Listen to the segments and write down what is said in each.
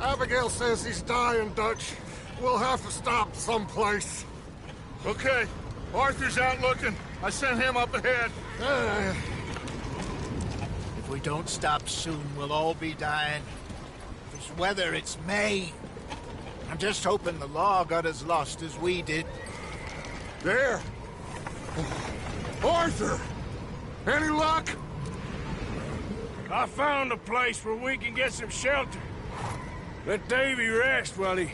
Abigail says he's dying, Dutch. We'll have to stop someplace. Okay. Arthur's out looking. I sent him up ahead. If we don't stop soon, we'll all be dying. This weather, it's May. I'm just hoping the law got as lost as we did. There! Arthur! Any luck? I found a place where we can get some shelter. Let Davy rest while he...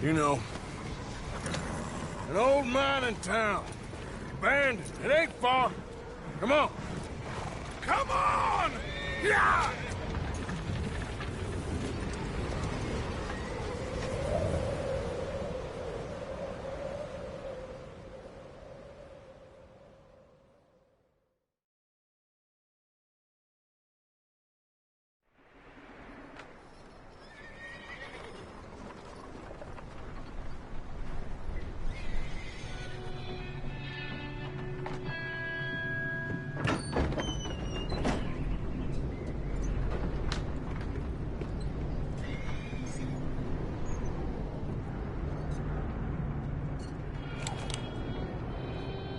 You know. An old mining town. Abandoned. It ain't far. Come on. Come on! Yeah!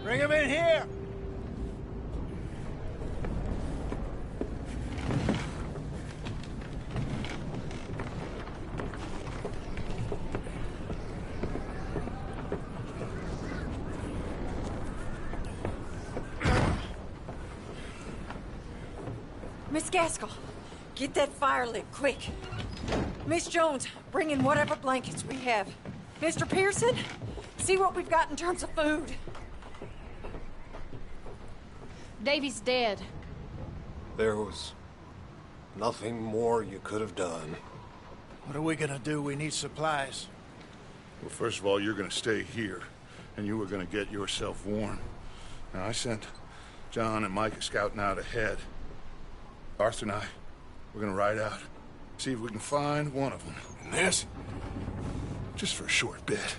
Bring him in here! Miss Gaskell, get that fire lit, quick. Miss Jones, bring in whatever blankets we have. Mr. Pearson, see what we've got in terms of food. Davy's dead. There was nothing more you could have done. What are we gonna do? We need supplies. Well, first of all, you're gonna stay here, and you were gonna get yourself warm. Now, I sent John and Micah scouting out ahead. Arthur and I, we're gonna ride out, see if we can find one of them. And this, just for a short bit.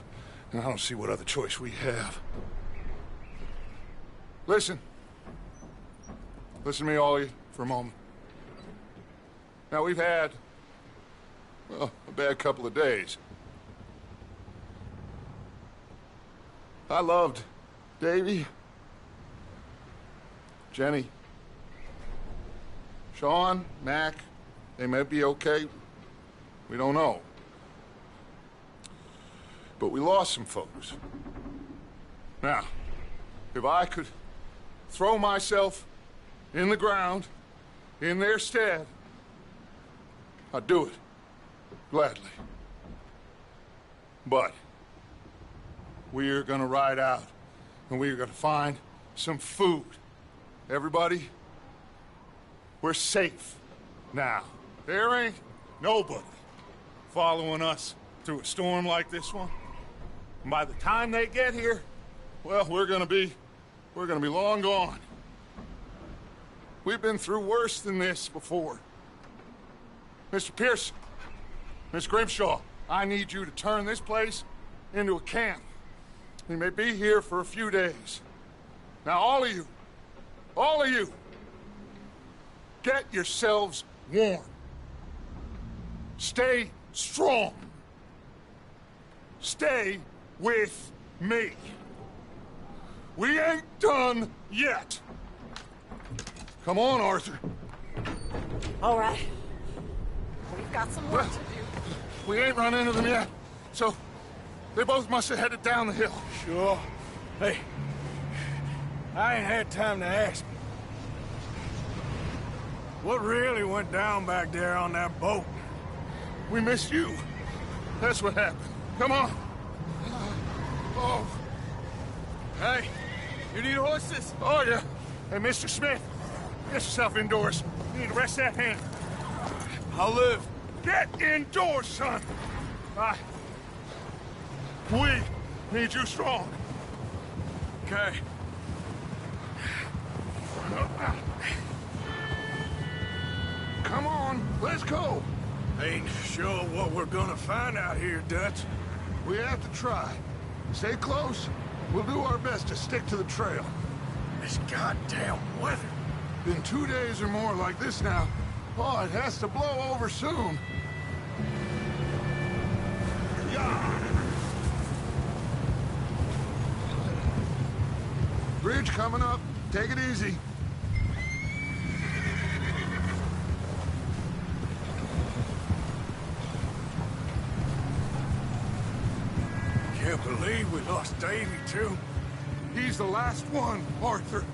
And I don't see what other choice we have. Listen. Listen to me, all of you, for a moment. Now, we've had, well, a bad couple of days. I loved Davy, Jenny, Sean, Mac. They may be okay. We don't know. But we lost some folks. Now, if I could throw myself in the ground, in their stead, I'd do it, gladly. But we're gonna ride out, and we're gonna find some food. Everybody, we're safe now. There ain't nobody following us through a storm like this one. And by the time they get here, well, we're gonna be long gone. We've been through worse than this before. Mr. Pearson, Miss Grimshaw, I need you to turn this place into a camp. We may be here for a few days. Now, all of you, get yourselves warm. Stay strong. Stay with me. We ain't done yet. Come on, Arthur. All right. We've got some work to do. We ain't run into them yet, so they both must have headed down the hill. Sure. Hey, I ain't had time to ask. What really went down back there on that boat? We missed you. That's what happened. Come on. Oh. Hey, you need horses? Oh, yeah. Hey, Mr. Smith, get yourself indoors. You need to rest that hand. I'll live. Get indoors, son. We need you strong. Okay. Come on, let's go. Ain't sure what we're gonna find out here, Dutch. We have to try. Stay close. We'll do our best to stick to the trail. This goddamn weather. Been 2 days or more like this now. Oh, it has to blow over soon. Bridge coming up. Take it easy. Can't believe we lost Davy, too. He's the last one, Arthur.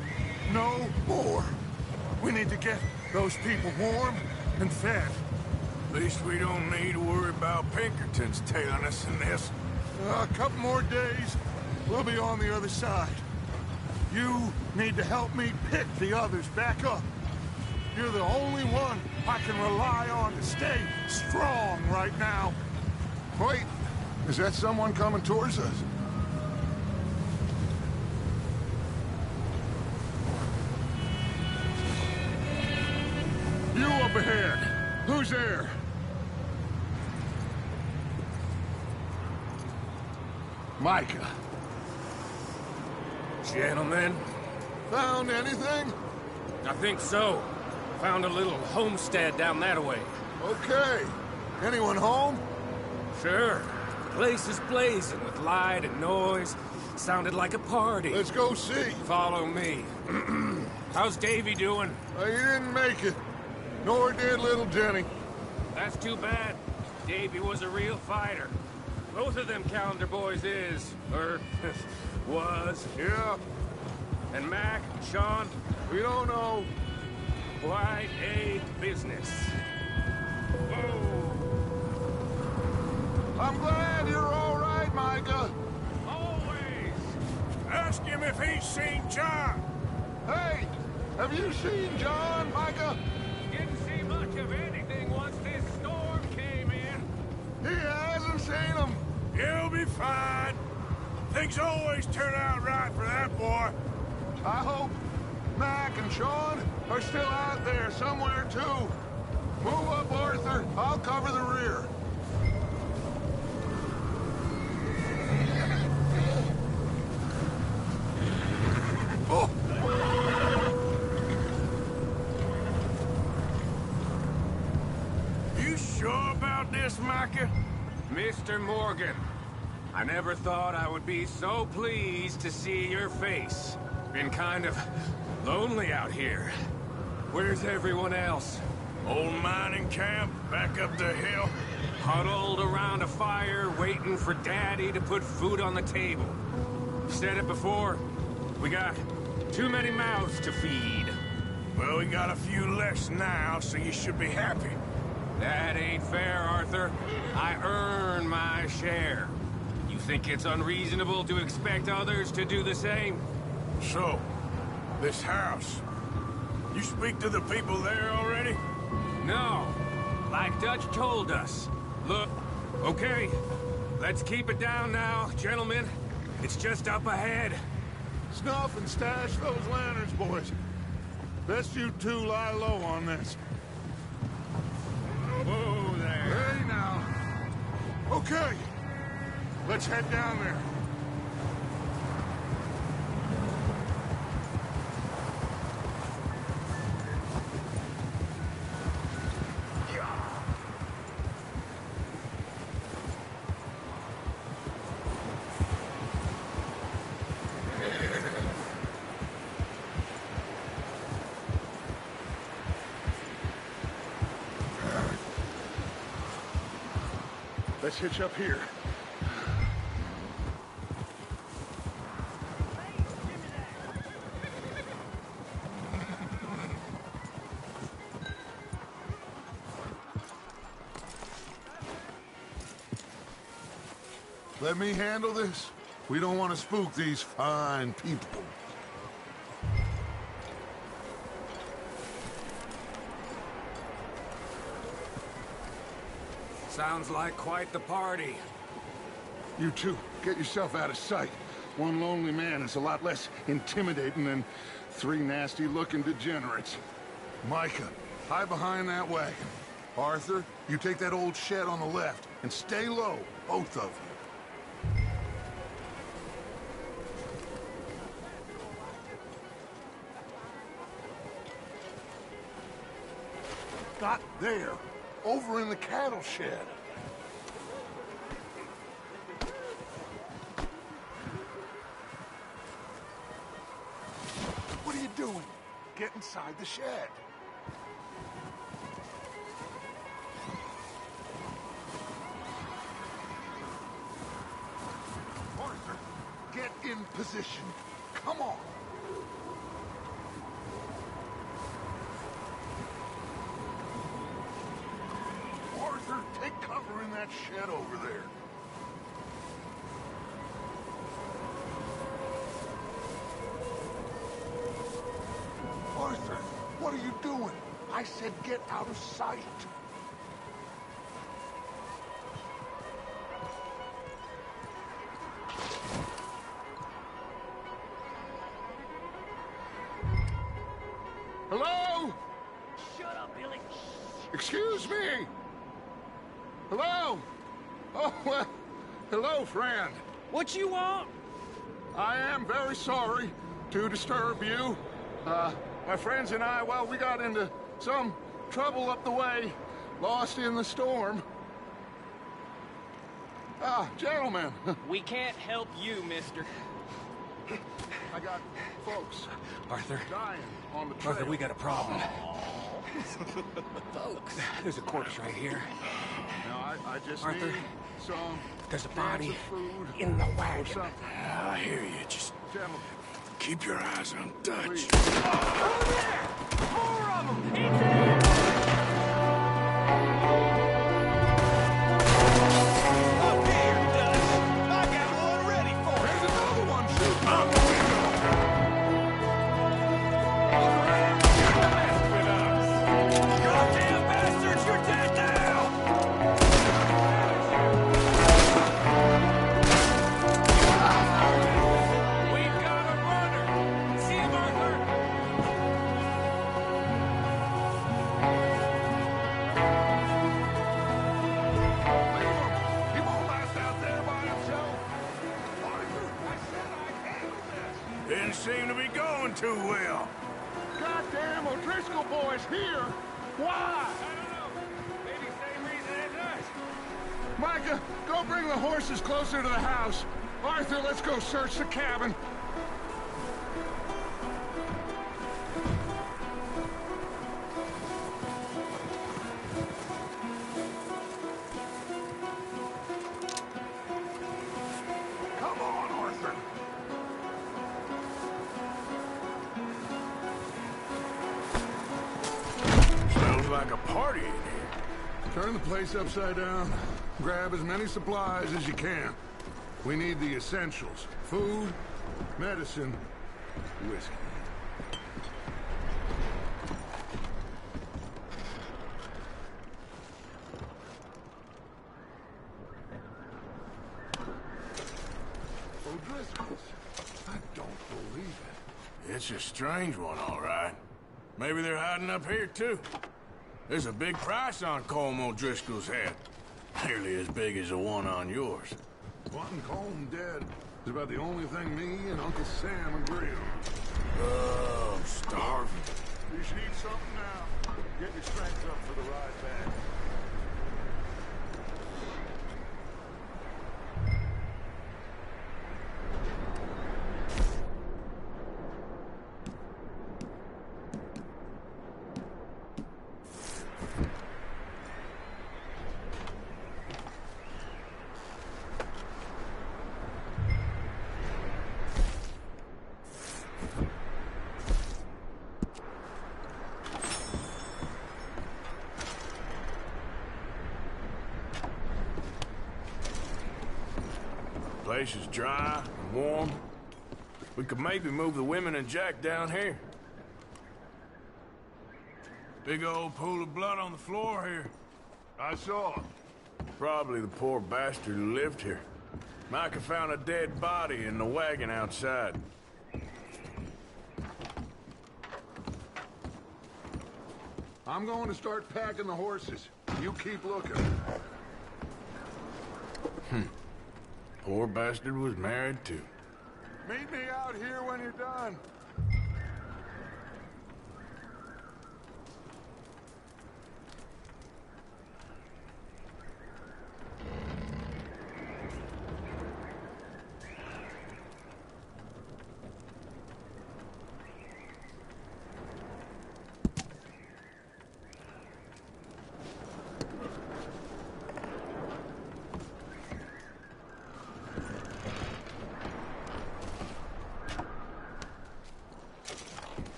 No more. We need to get those people warm and fed. At least we don't need to worry about Pinkertons tailing us in this. A couple more days, we'll be on the other side. You need to help me pick the others back up. You're the only one I can rely on to stay strong right now. Wait, is that someone coming towards us? You up ahead. Who's there? Micah. Gentlemen, Found anything? I think so. Found a little homestead down that way. Okay. Anyone home? Sure. Place is blazing with light and noise. Sounded like a party. Let's go see. Follow me. How's Davy doing? He didn't make it. Nor did little Jenny. That's too bad. Davy was a real fighter. Both of them Calendar boys is, or was. Yeah, And Mac, Sean, we don't know. quite a business. Whoa. I'm glad you're all right, Micah. Always. Ask him if he's seen John. Hey, have you seen John, Micah? Didn't see much of anything once this storm came in. He hasn't seen him. He'll be fine. Things always turn out right for that boy. I hope Mac and Sean are still out there somewhere, too. Move up, Arthur. I'll cover the rear. Oh! You sure about this, Micah? Mr. Morgan, I never thought I would be so pleased to see your face. Been kind of lonely out here. Where's everyone else? Old mining camp, back up the hill. Huddled around a fire, waiting for Daddy to put food on the table. Said it before, we got too many mouths to feed. Well, we got a few less now, so you should be happy. That ain't fair, Arthur. I earn my share. You think it's unreasonable to expect others to do the same? So, this house. You speak to the people there already? No. Like Dutch told us. Look, okay. Let's keep it down now, gentlemen. It's just up ahead. Snuff and stash those lanterns, boys. Best you two lie low on this. Whoa there. Hey, now. Okay. Let's head down there. Let's hitch up here. Let me handle this. We don't want to spook these fine people. Sounds like quite the party. You two, get yourself out of sight. One lonely man is a lot less intimidating than three nasty-looking degenerates. Micah, hide behind that wagon. Arthur, you take that old shed on the left, and stay low, both of you. Not there. over in the cattle shed. What are you doing? Get inside the shed. Arthur, get in position. Come on. Arthur, take cover in that shed over there. Arthur, what are you doing? I said get out of sight. Hello? Shut up, Billy. Excuse me? Hello? Oh, well, hello, friend. What you want? I am very sorry to disturb you. My friends and I, well, we got into some trouble up the way, lost in the storm. Gentlemen, We can't help you, mister. I got folks Arthur, dying on the trail. Arthur, we got a problem. Folks, there's a corpse right here. Now, I just Arthur, need some There's a cans body of food in the or wagon. something. I hear you. Just Gentlemen, keep your eyes on Dutch. please. Over there! Four of them! It's in! Up here, Dutch! I got one ready for you! There's another one shooting out the window. Goddamn bastards, you're dead now! We've got a runner! See him, Arthur? Leave him. He won't last out there by himself. Arthur, I said I'd handle this. Didn't seem to be going too well. Goddamn O'Driscoll boys here. Why? I don't know. Maybe same reason as us. Micah, go bring the horses closer to the house. Arthur, let's go search the cabin. Come on, Arthur. Smells like a party in here. Turn the place upside down. Grab as many supplies as you can. We need the essentials. Food, medicine, whiskey. O'Driscoll's. I don't believe it. It's a strange one, all right. Maybe they're hiding up here, too. There's a big price on Colm O'Driscoll's head. Nearly as big as the one on yours. Wanting Colm dead is about the only thing me and Uncle Sam agree on. Oh, I'm starving. You should eat something now. Get your strength up for the ride back. Place is dry and warm. We could maybe move the women and Jack down here. Big old pool of blood on the floor here. I saw. Probably the poor bastard who lived here. Micah found a dead body in the wagon outside. I'm going to start packing the horses. You keep looking. Poor bastard was married too. Meet me out here when you're done.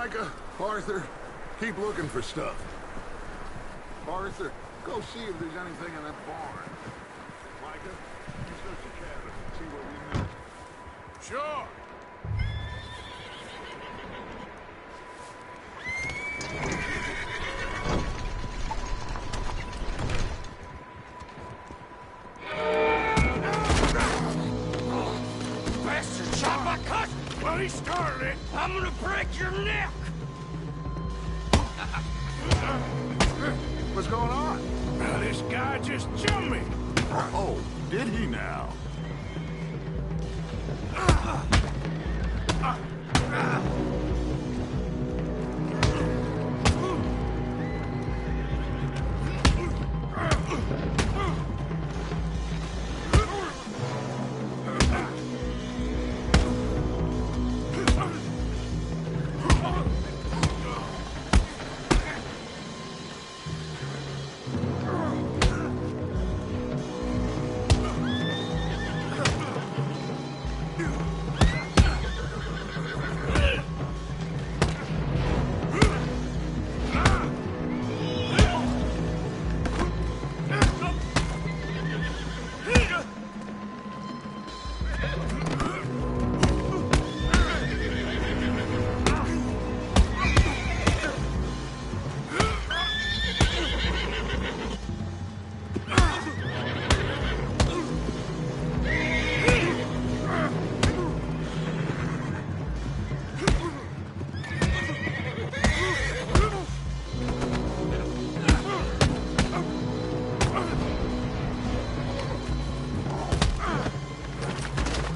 Micah, Arthur, keep looking for stuff. Arthur, go see if there's anything in that barn. Micah, you search the cabin, see what we missed. Sure. Bastard shot my cousin! Well, he started it. I'm gonna break your neck! What's going on? Now, this guy just jumped me. Oh, did he now?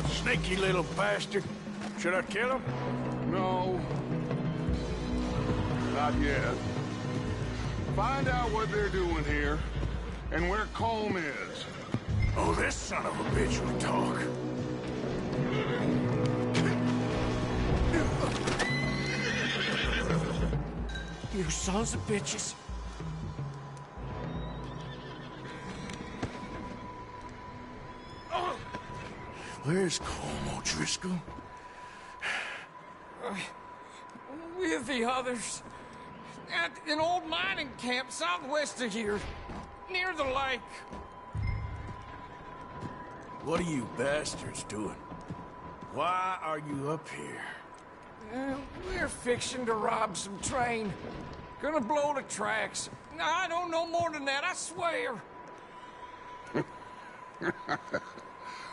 Sneaky little bastard. Should I kill him? No. Not yet. Find out what they're doing here, and where Colm is. Oh, this son of a bitch will talk. You sons of bitches. Where's Colm O'Driscoll? With the others. At an old mining camp southwest of here. Near the lake. What are you bastards doing? Why are you up here? We're fixing to rob some train. Gonna blow the tracks. I don't know more than that, I swear.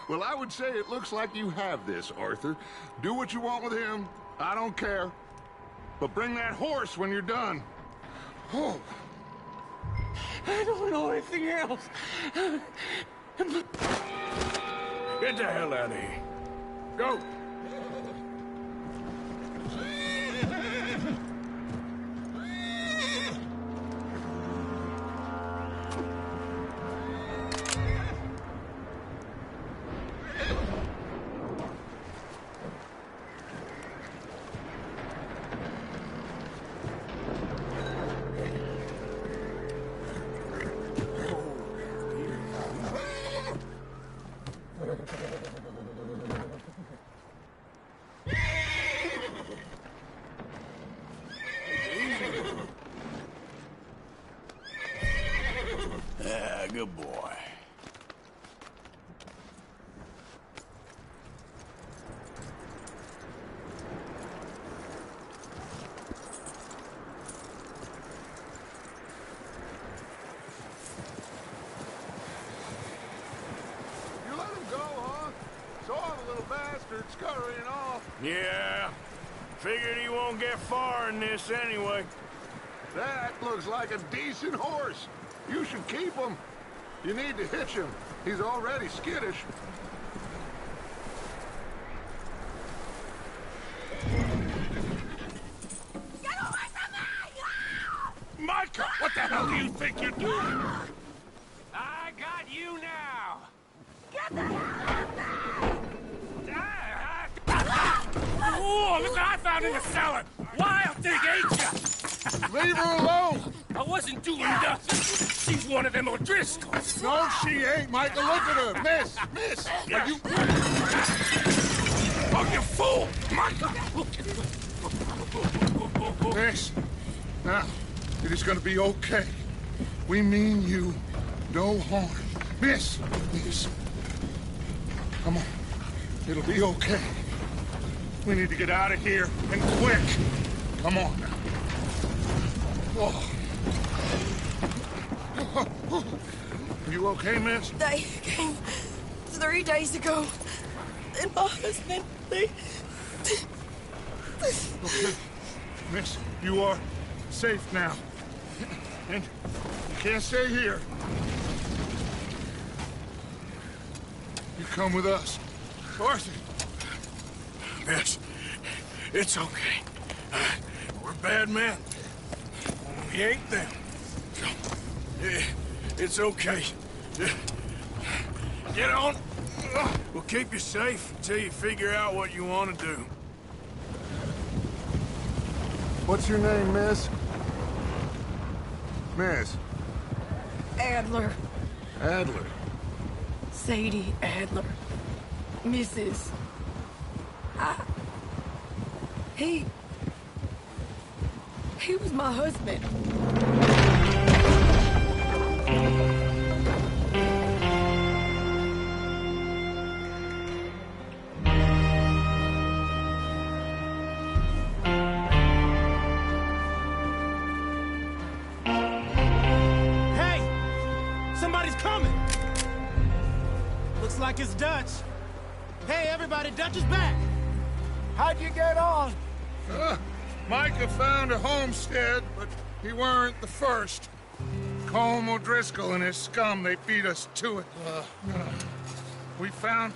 Well, I would say it looks like you have this, Arthur. Do what you want with him. I don't care. But bring that horse when you're done. Oh. I don't know anything else. Get the hell out of here. Go! Good boy. You let him go, huh? Saw the little bastard scurrying off. Yeah. Figured he won't get far in this anyway. That looks like a decent horse. You should keep him. You need to hitch him. He's already skittish. Get away from me! Micah, what the hell do you think you're doing? I got you now! Get the hell out of me! Oh, look what I found in the cellar! Wild thing, ain't ya? Leave her alone! I wasn't doing nothing. She's one of them O'Driscolls. No, she ain't, Micah. Look at her. Miss! Miss! Are you... Oh, you fool! Micah! Miss, now, it is gonna be okay. We mean you no harm. Miss, come on. It'll be okay. We need to get out of here, and quick. Come on now. Oh. You okay, miss? They came 3 days ago. And my husband, they... Okay. Miss, you are safe now. And you can't stay here. You come with us. Arthur. Miss, it's okay. We're bad men. We ain't them. It's okay. Get on. We'll keep you safe until you figure out what you want to do. What's your name, miss? Miss. Adler. Adler. Sadie Adler. Mrs. He was my husband. Somebody's coming! Looks like it's Dutch. Hey, everybody, Dutch is back! How'd you get on? Micah found a homestead, but he weren't the first. Colm O'Driscoll and his scum, they beat us to it. We found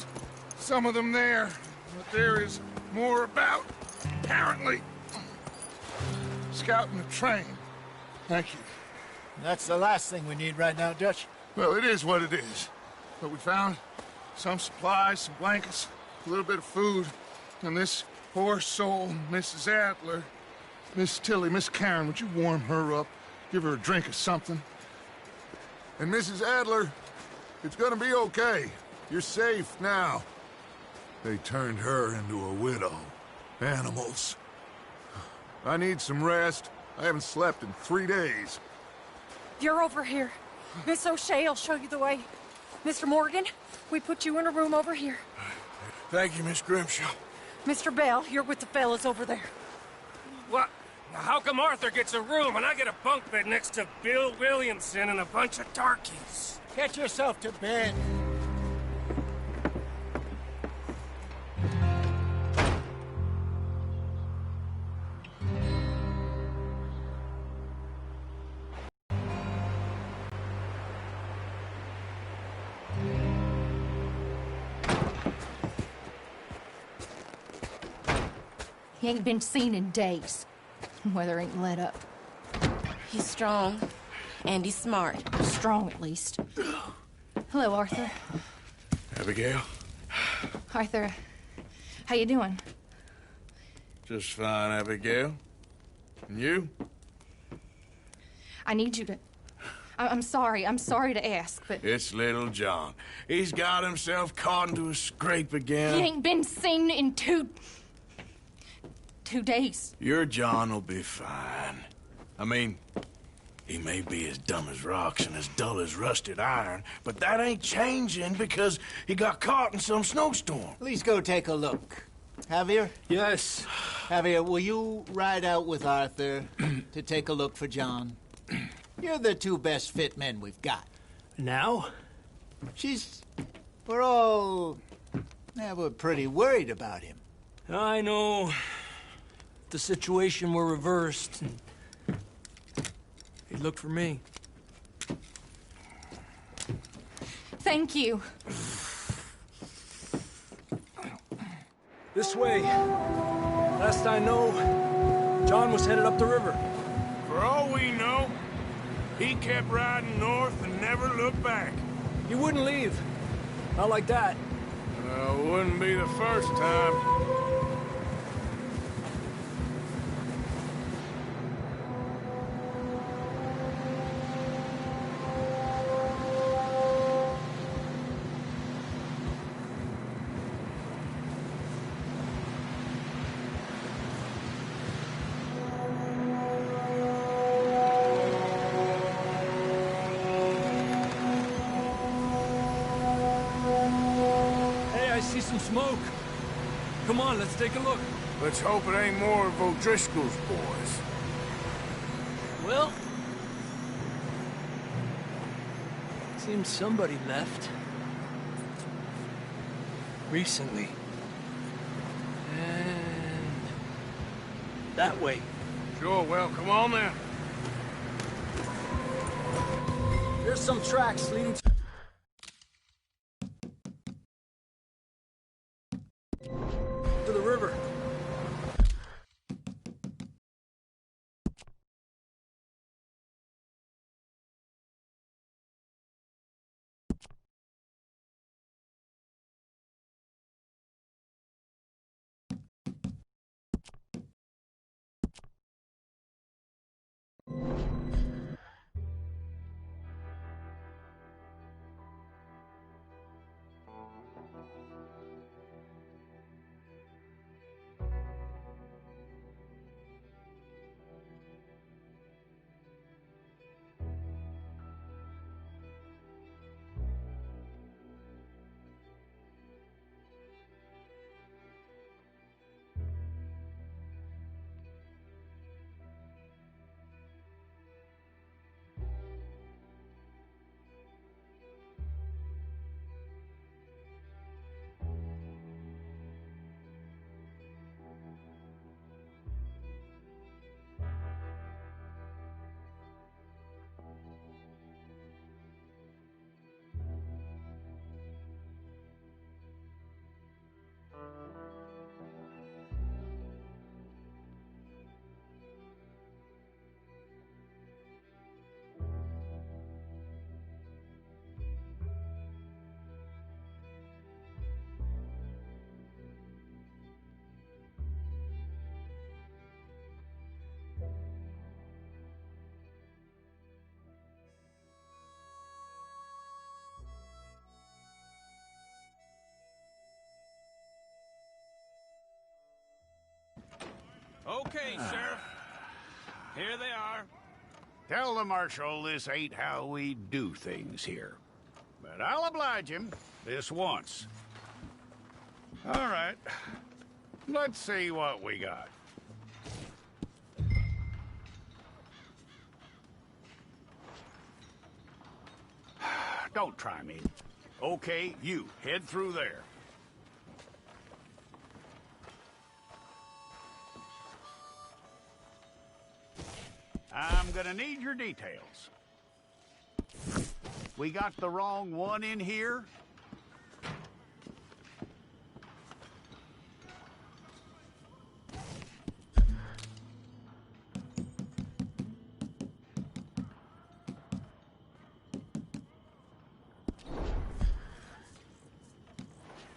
some of them there, but there is more about, apparently. Scouting the train. Thank you. That's the last thing we need right now, Dutch. Well, it is what it is. But we found some supplies, some blankets, a little bit of food, and this poor soul, Mrs. Adler, Miss Tilly, Miss Karen, would you warm her up? Give her a drink or something? And Mrs. Adler, it's gonna be okay. You're safe now. They turned her into a widow. Animals. I need some rest. I haven't slept in 3 days. You're over here. Miss O'Shea will show you the way. Mr. Morgan, we put you in a room over here. Thank you, Miss Grimshaw. Mr. Bell, you're with the fellas over there. What? How come Arthur gets a room and I get a bunk bed next to Bill Williamson and a bunch of darkies? Get yourself to bed. He ain't been seen in days. Weather ain't let up. He's strong, and he's smart. Strong, at least. Hello, Arthur. Abigail? Arthur, how you doing? Just fine, Abigail. And you? I need you to... I'm sorry to ask, but... It's little John. He's got himself caught into a scrape again. He ain't been seen in 2 days. Your John will be fine. I mean, he may be as dumb as rocks and as dull as rusted iron, but that ain't changing because he got caught in some snowstorm. Please go take a look. Javier? Yes. Javier, will you ride out with Arthur to take a look for John? You're the 2 best fit men we've got. Now? We're all... Yeah, we're pretty worried about him. I know. The situation were reversed. He looked for me. Thank you. This way. Last I know, John was headed up the river. For all we know, he kept riding north and never looked back. He wouldn't leave. Not like that. Wouldn't be the first time. smoke. Come on, let's take a look. Let's hope it ain't more of O'Driscoll's boys. Well, seems somebody left. Recently. And that way. Sure, well, come on then. There's some tracks leading to the river. Okay, Sheriff. Here they are. Tell the Marshal this ain't how we do things here. But I'll oblige him this once. All right. Let's see what we got. Don't try me. Okay, you, head through there. I'm gonna need your details. We got the wrong one in here?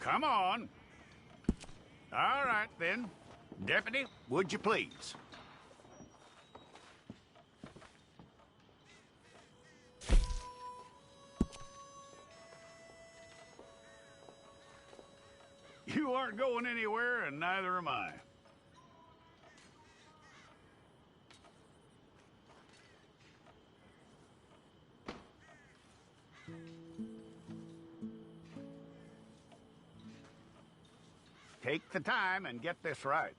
Come on. All right, then. Deputy, would you please? You aren't going anywhere, and neither am I. Take the time and get this right.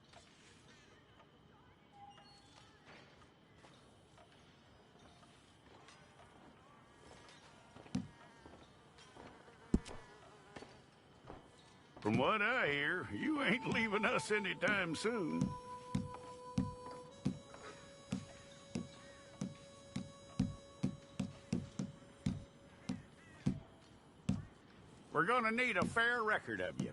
From what I hear, you ain't leaving us anytime soon. We're gonna need a fair record of you.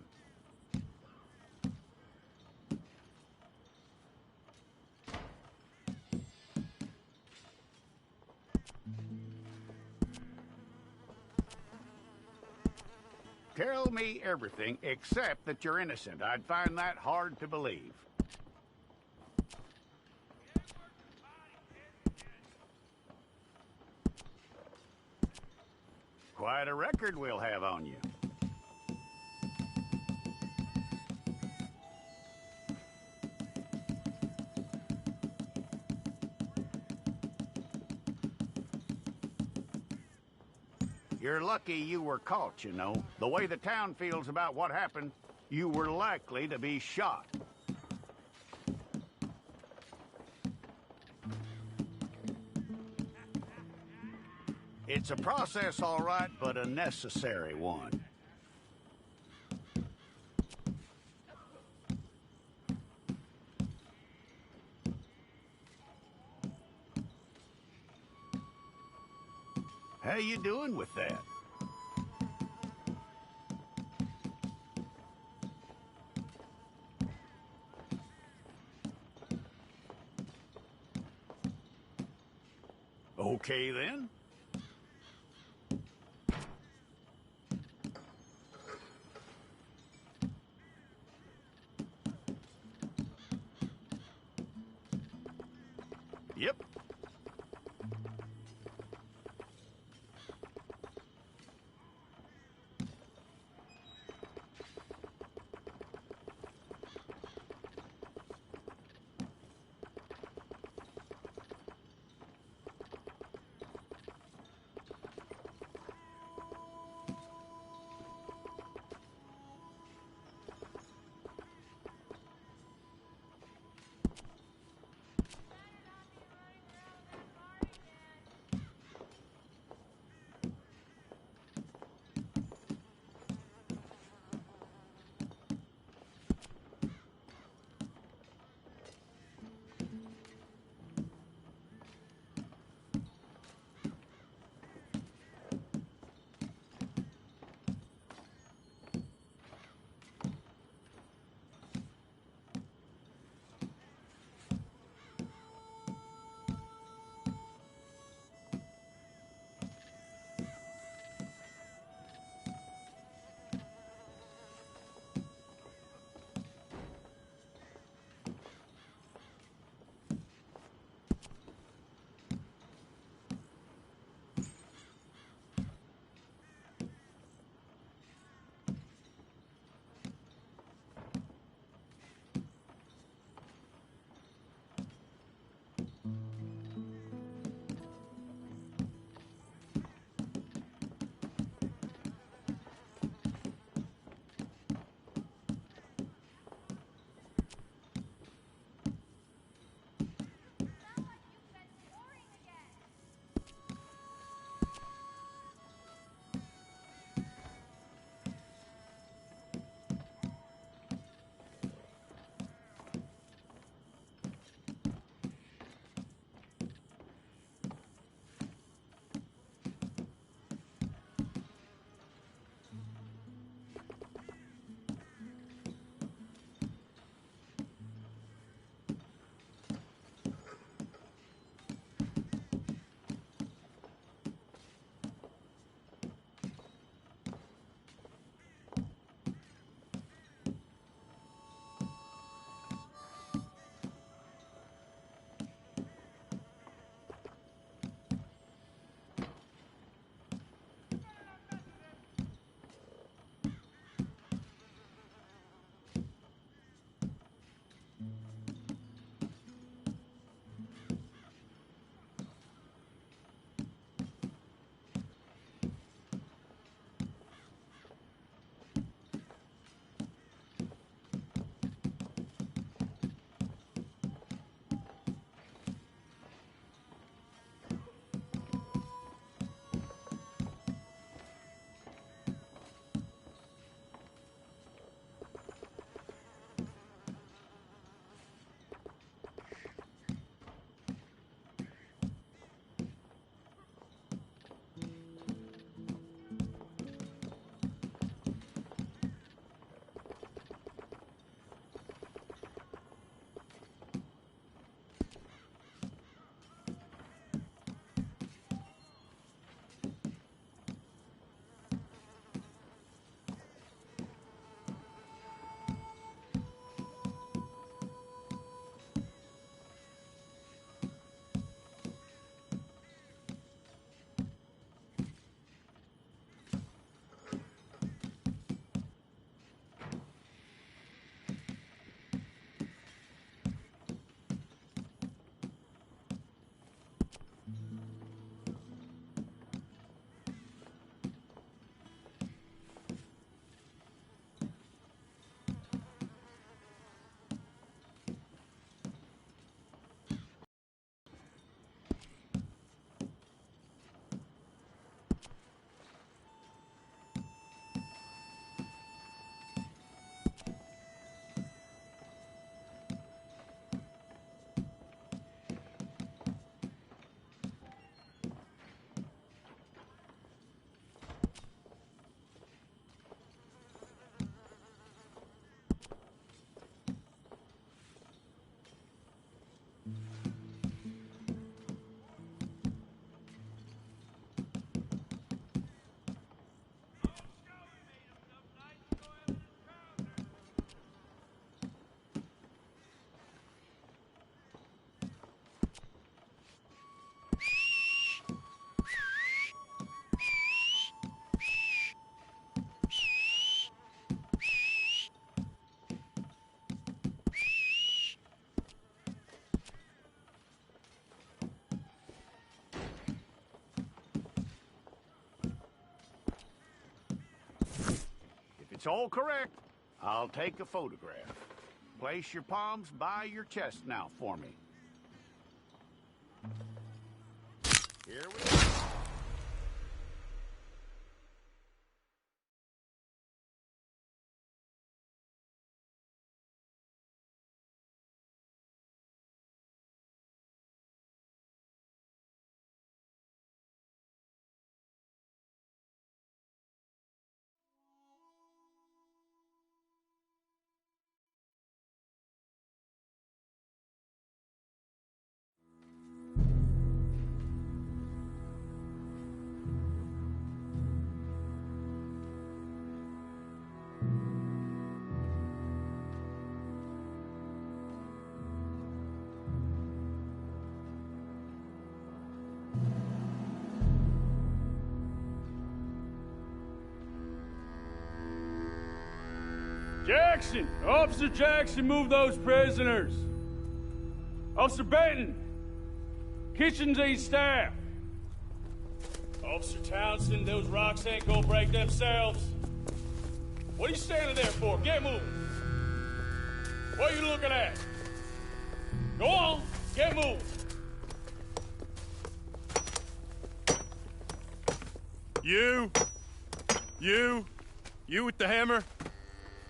Tell me everything except that you're innocent. I'd find that hard to believe. Quite a record we'll have on you. You're lucky you were caught, you know. The way the town feels about what happened, you were likely to be shot. It's a process, all right, but a necessary one. How you doing with that? Okay, then. Yep. It's all correct. I'll take a photograph. Place your palms by your chest now for me. Here we go. Jackson! Officer Jackson, move those prisoners! Officer Benton! Kitchens aid staff! Officer Townsend, those rocks ain't gonna break themselves. What are you standing there for? Get moving! What are you looking at? Go on, get moving! You with the hammer?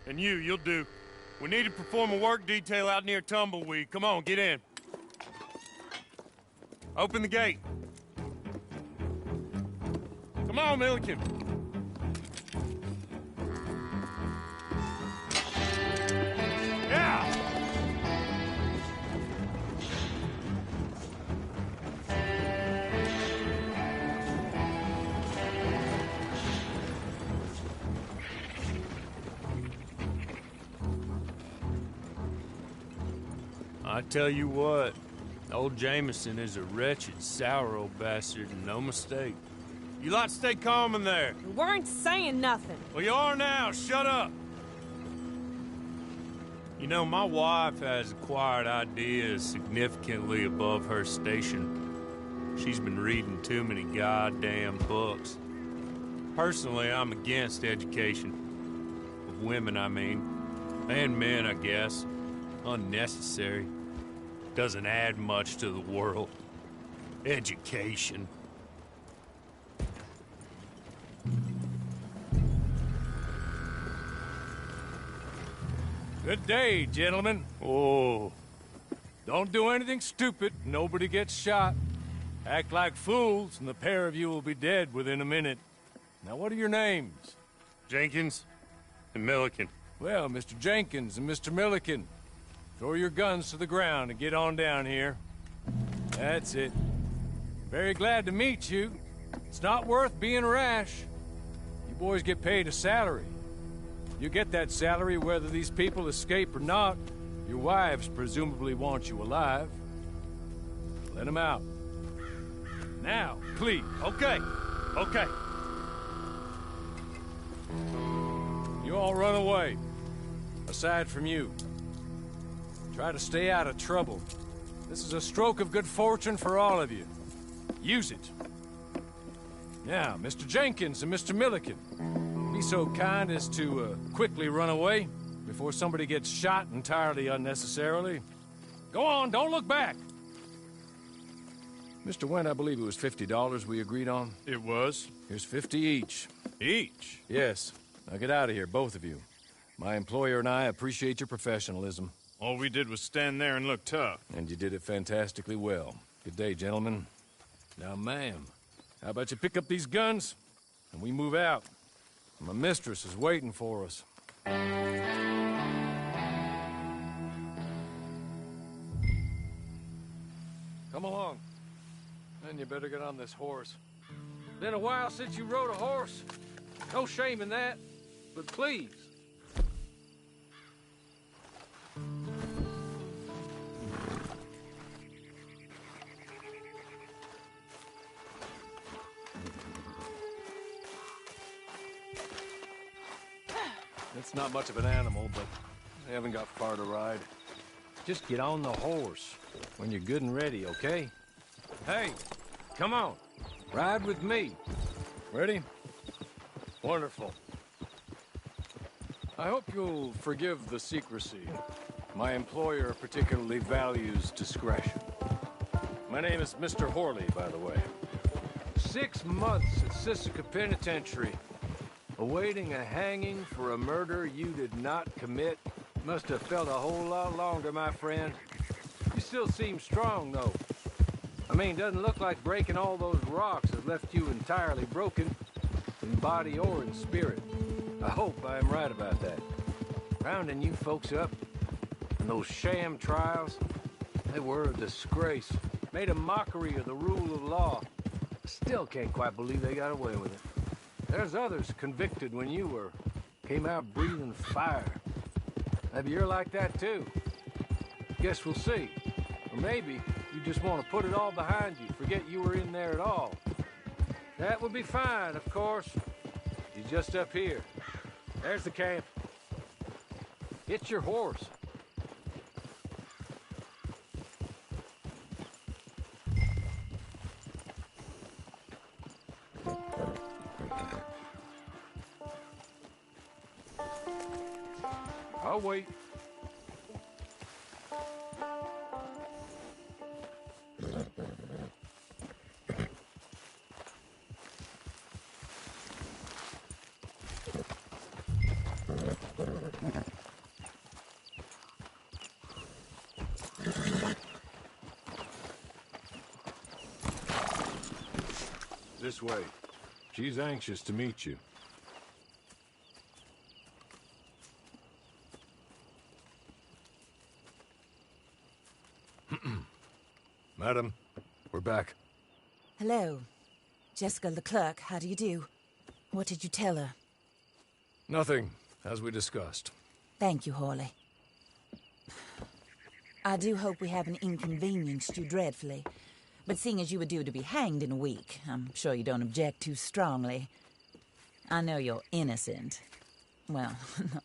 And you'll do. We need to perform a work detail out near Tumbleweed. Come on, get in. Open the gate. Come on, Milliken. Yeah! I tell you what, old Jameson is a wretched, sour old bastard, and no mistake. You lot stay calm in there. We weren't saying nothing. Well, you are now. Shut up. You know, my wife has acquired ideas significantly above her station. She's been reading too many goddamn books. Personally, I'm against education. Of women, I mean. And men, I guess. Unnecessary. Doesn't add much to the world. Education. Good day, gentlemen. Oh. Don't do anything stupid. Nobody gets shot. Act like fools, and the pair of you will be dead within a minute. Now, what are your names? Jenkins and Milliken. Well, Mr. Jenkins and Mr. Milliken, throw your guns to the ground and get on down here. That's it. Very glad to meet you. It's not worth being rash. You boys get paid a salary. You get that salary whether these people escape or not. Your wives presumably want you alive. Let them out. Now, please. Okay. You all run away. Aside from you. Try to stay out of trouble. This is a stroke of good fortune for all of you. Use it. Now, Mr. Jenkins and Mr. Milliken, be so kind as to quickly run away before somebody gets shot entirely unnecessarily. Go on, don't look back. Mr. Wendt, I believe it was $50 we agreed on. It was. Here's 50 each. Each? Yes. Now get out of here, both of you. My employer and I appreciate your professionalism. All we did was stand there and look tough. And you did it fantastically well. Good day, gentlemen. Now, ma'am, how about you pick up these guns, and we move out? My mistress is waiting for us. Come along. Then you better get on this horse. Been a while since you rode a horse. No shame in that, but please. It's not much of an animal, but they haven't got far to ride. Just get on the horse when you're good and ready, okay? Hey, come on. Ride with me. Ready? Wonderful. I hope you'll forgive the secrecy. My employer particularly values discretion. My name is Mr. Horley, by the way. 6 months at Sisika Penitentiary, awaiting a hanging for a murder you did not commit. Must have felt a whole lot longer, my friend. You still seem strong, though. I mean, doesn't look like breaking all those rocks has left you entirely broken, in body or in spirit. I hope I am right about that. Rounding you folks up, and those sham trials, they were a disgrace. Made a mockery of the rule of law. Still can't quite believe they got away with it. There's others convicted when you were. Came out breathing fire. Maybe you're like that too. Guess we'll see. Or maybe you just want to put it all behind you, forget you were in there at all. That would be fine, of course. You're just up here. There's the camp. Get your horse. I'll wait. This way. She's anxious to meet you. Madam, we're back. Hello. Jessica Leclerc, how do you do? What did you tell her? Nothing, as we discussed. Thank you, Horley. I do hope we haven't inconvenienced you dreadfully. But seeing as you were due to be hanged in a week, I'm sure you don't object too strongly. I know you're innocent. Well,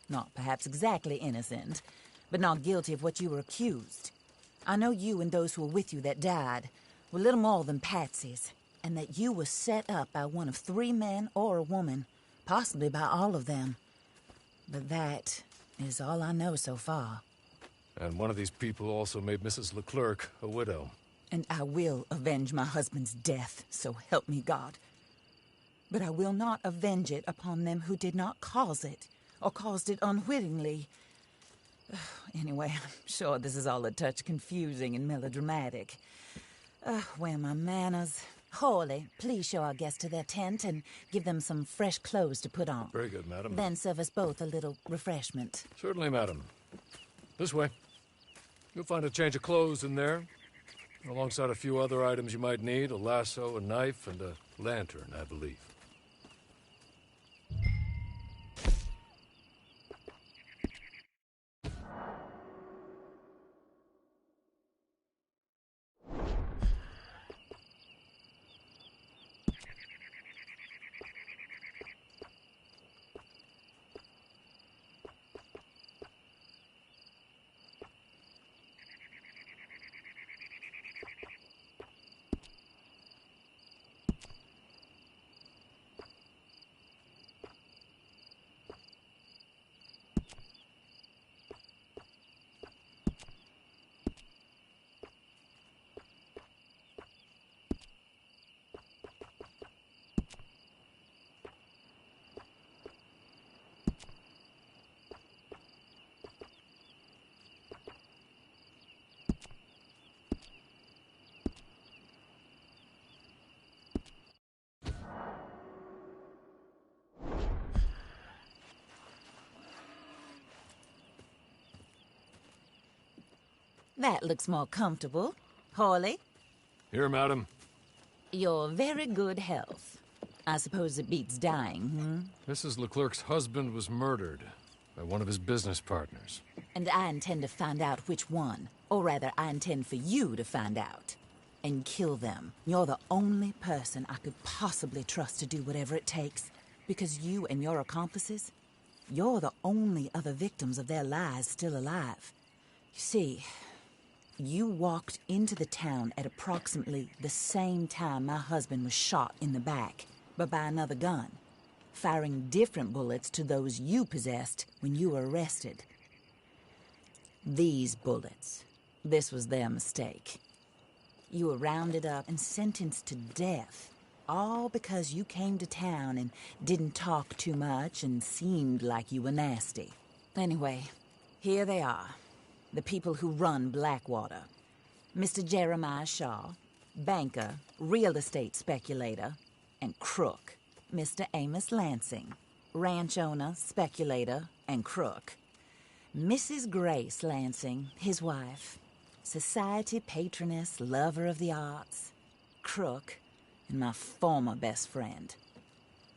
not perhaps exactly innocent, but not guilty of what you were accused. I know you and those who were with you that died were little more than patsies, and that you were set up by one of 3 men or a woman, possibly by all of them. But that is all I know so far. And one of these people also made Mrs. Leclerc a widow. And I will avenge my husband's death, so help me God. But I will not avenge it upon them who did not cause it, or caused it unwittingly. Anyway, I'm sure this is all a touch confusing and melodramatic. Where are my manners? Horley, please show our guests to their tent and give them some fresh clothes to put on. Very good, madam. Then serve us both a little refreshment. Certainly, madam. This way. You'll find a change of clothes in there, alongside a few other items you might need, a lasso, a knife, and a lantern, I believe. That looks more comfortable. Horley? Here, madam. Your very good health. I suppose it beats dying, Mrs. Leclerc's husband was murdered by one of his business partners. And I intend to find out which one. Or rather, I intend for you to find out. And kill them. You're the only person I could possibly trust to do whatever it takes. Because you and your accomplices, you're the only other victims of their lies still alive. You see, you walked into the town at approximately the same time my husband was shot in the back, but by another gun. firing different bullets to those you possessed when you were arrested. These bullets, this was their mistake. You were rounded up and sentenced to death, all because you came to town and didn't talk too much and seemed like you were nasty. Anyway, here they are, the people who run Blackwater. Mr. Jeremiah Shaw, banker, real estate speculator, and crook. Mr. Amos Lansing, ranch owner, speculator, and crook. Mrs. Grace Lansing, his wife, society patroness, lover of the arts, crook, and my former best friend.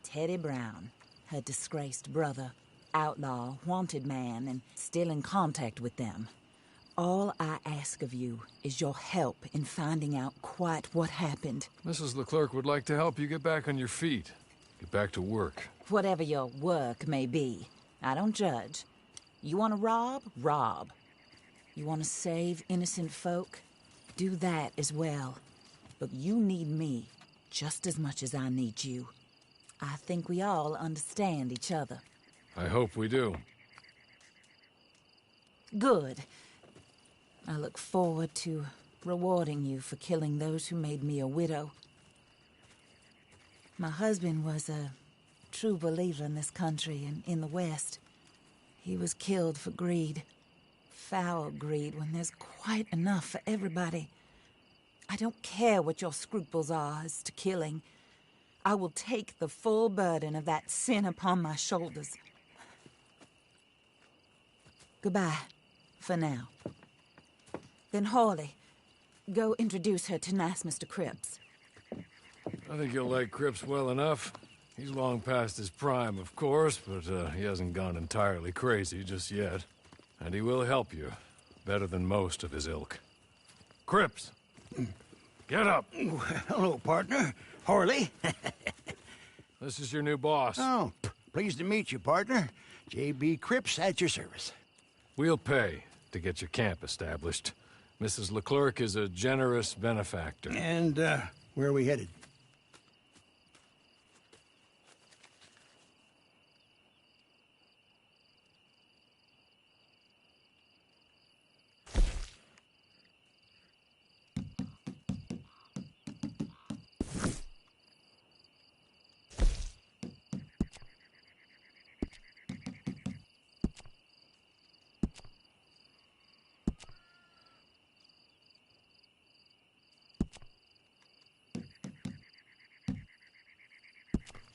Teddy Brown, her disgraced brother, outlaw, wanted man, and still in contact with them. All I ask of you is your help in finding out quite what happened. Mrs. Leclerc would like to help you get back on your feet. Get back to work. Whatever your work may be, I don't judge. You want to rob? Rob. You want to save innocent folk? Do that as well. But you need me just as much as I need you. I think we all understand each other. I hope we do. Good. I look forward to rewarding you for killing those who made me a widow. My husband was a true believer in this country and in the West. He was killed for greed. Foul greed when there's quite enough for everybody. I don't care what your scruples are as to killing. I will take the full burden of that sin upon my shoulders. Goodbye, for now. Then Hawley, go introduce her to nice Mr. Cripps. I think you'll like Cripps well enough. He's long past his prime, of course, but he hasn't gone entirely crazy just yet. And he will help you, better than most of his ilk. Cripps! Get up! Hello, partner. Hawley. This is your new boss. Oh, pleased to meet you, partner. J.B. Cripps at your service. We'll pay to get your camp established. Mrs. Leclerc is a generous benefactor. And, where are we headed?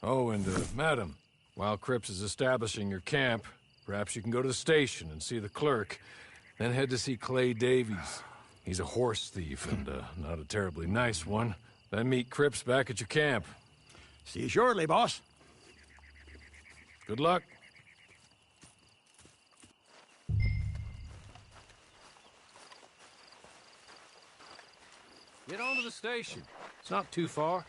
Oh, and, madam, while Cripps is establishing your camp, perhaps you can go to the station and see the clerk, then head to see Clay Davies. He's a horse thief, and, not a terribly nice one. Then meet Cripps back at your camp. See you shortly, boss. Good luck. Get on to the station. It's not too far.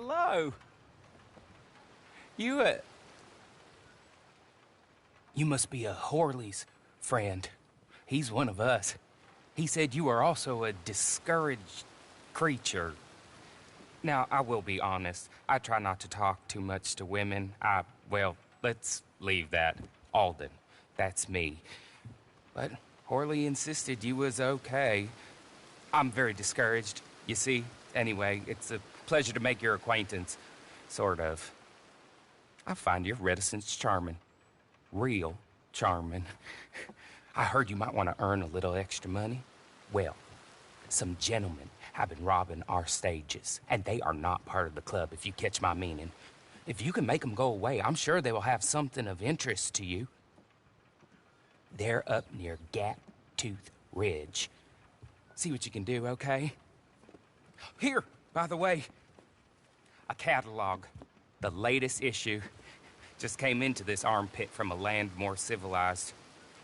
hello. You must be a Horley's friend. He's one of us. He said you are also a discouraged creature. Now, I will be honest. I try not to talk too much to women. Well, let's leave that. Alden, that's me. But Horley insisted you was okay. I'm very discouraged, you see. Anyway, it's a pleasure to make your acquaintance. Sort of. I find your reticence charming. Real charming. I heard you might want to earn a little extra money. Well, some gentlemen have been robbing our stages, and they are not part of the club, if you catch my meaning. If you can make them go away, I'm sure they will have something of interest to you. They're up near Gap-Tooth Ridge. See what you can do, okay? Here, by the way, a catalog. The latest issue. Just came into this armpit from a land more civilized.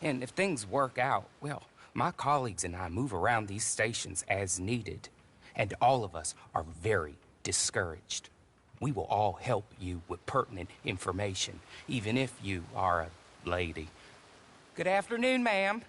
And if things work out, well, my colleagues and I move around these stations as needed. And all of us are very discouraged. We will all help you with pertinent information, even if you are a lady. Good afternoon, ma'am.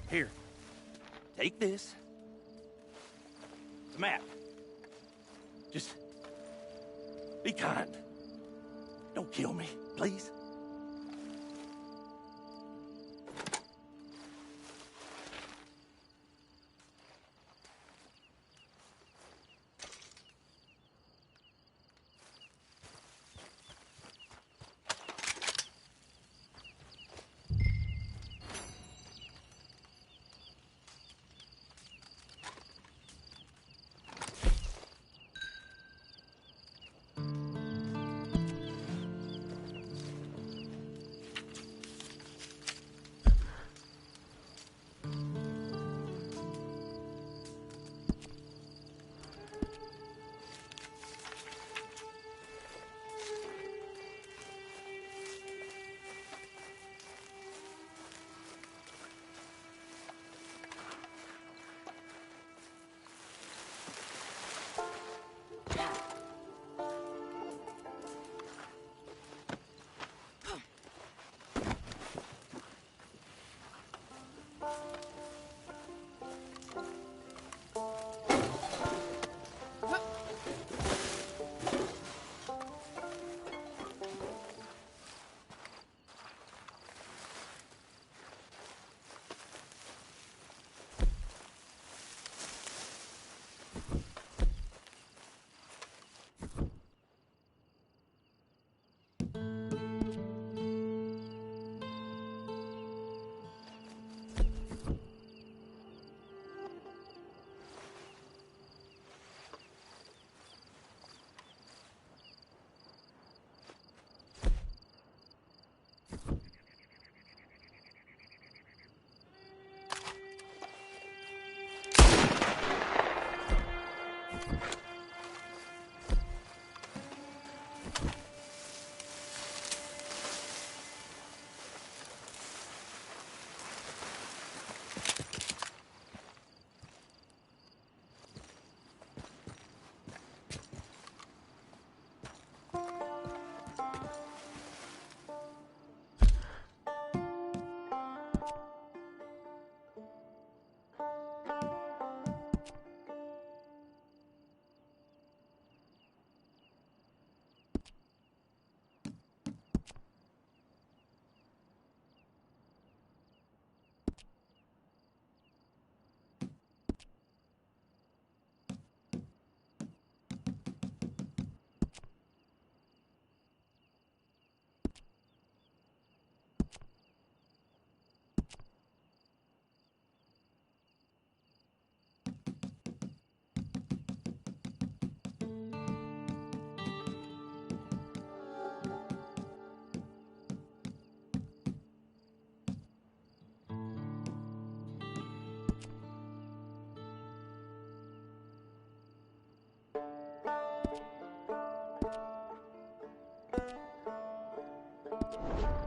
Here. Take this. It's a map. Just be kind. Don't kill me, please. You